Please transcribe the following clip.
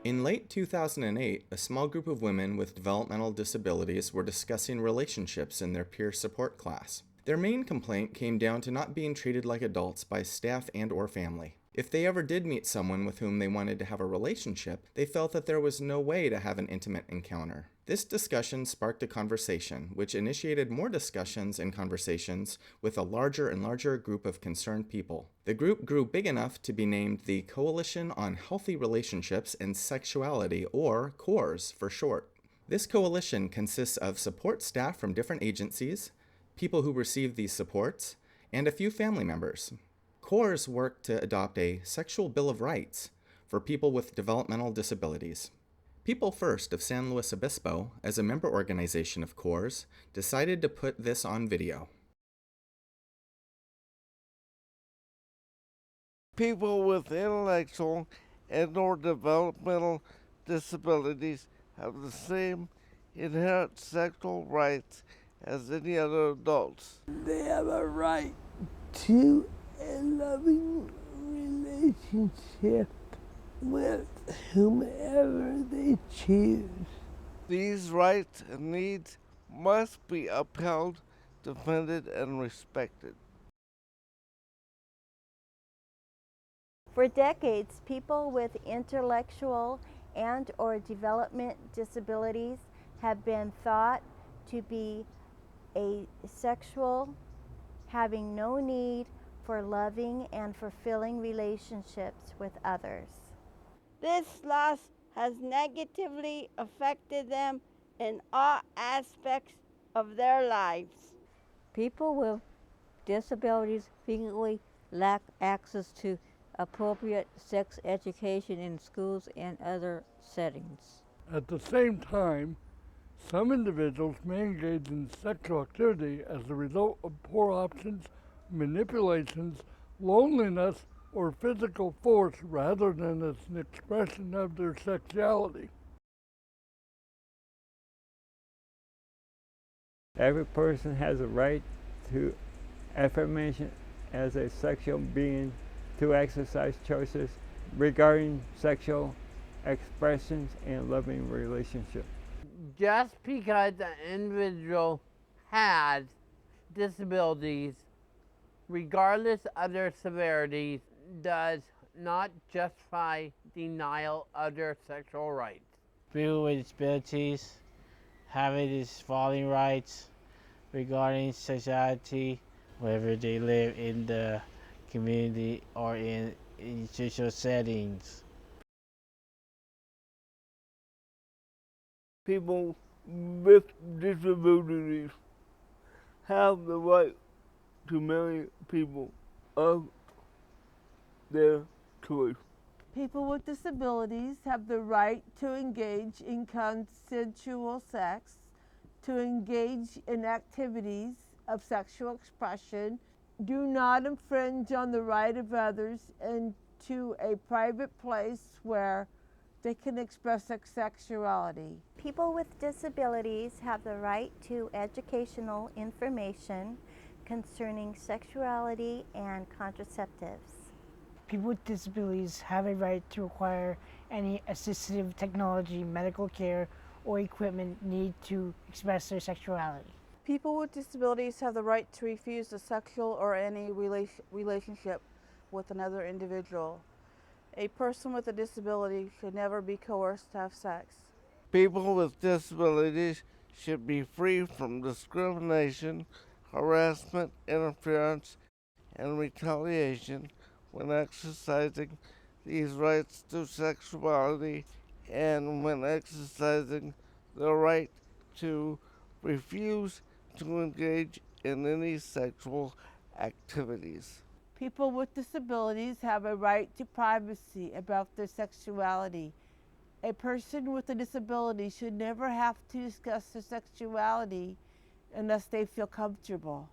In late 2008, a small group of women with developmental disabilities were discussing relationships in their peer support class. Their main complaint came down to not being treated like adults by staff and/or family. If they ever did meet someone with whom they wanted to have a relationship, they felt that there was no way to have an intimate encounter. This discussion sparked a conversation, which initiated more discussions and conversations with a larger and larger group of concerned people. The group grew big enough to be named the Coalition on Healthy Relationships and Sexuality, or CORES for short. This coalition consists of support staff from different agencies, people who receive these supports, and a few family members. CORES work to adopt a sexual bill of rights for people with developmental disabilities. People First of San Luis Obispo, as a member organization of CORES, decided to put this on video. People with intellectual and/or developmental disabilities have the same inherent sexual rights as any other adults. They have a right to a loving relationship with whomever they choose. These rights and needs must be upheld, defended, and respected. For decades, people with intellectual and/or development disabilities have been thought to be asexual, having no need for loving and fulfilling relationships with others. This loss has negatively affected them in all aspects of their lives. People with disabilities frequently lack access to appropriate sex education in schools and other settings. At the same time, some individuals may engage in sexual activity as a result of poor options, manipulations, loneliness, or physical force rather than as an expression of their sexuality. Every person has a right to affirmation as a sexual being, to exercise choices regarding sexual expressions and loving relationships. Just because an individual has disabilities, regardless of their severities, does not justify denial of their sexual rights. People with disabilities have these following rights regarding sexuality, whether they live in the community or in institutional settings. People with disabilities have the right to marry people of their choice. People with disabilities have the right to engage in consensual sex, to engage in activities of sexual expression, do not infringe on the right of others, and to a private place where they can express their sexuality. People with disabilities have the right to educational information concerning sexuality and contraceptives. People with disabilities have a right to acquire any assistive technology, medical care, or equipment needed to express their sexuality. People with disabilities have the right to refuse a sexual or any relationship with another individual. A person with a disability should never be coerced to have sex. People with disabilities should be free from discrimination, harassment, interference, and retaliation when exercising these rights to sexuality and when exercising the right to refuse to engage in any sexual activities. People with disabilities have a right to privacy about their sexuality. A person with a disability should never have to discuss their sexuality unless they feel comfortable.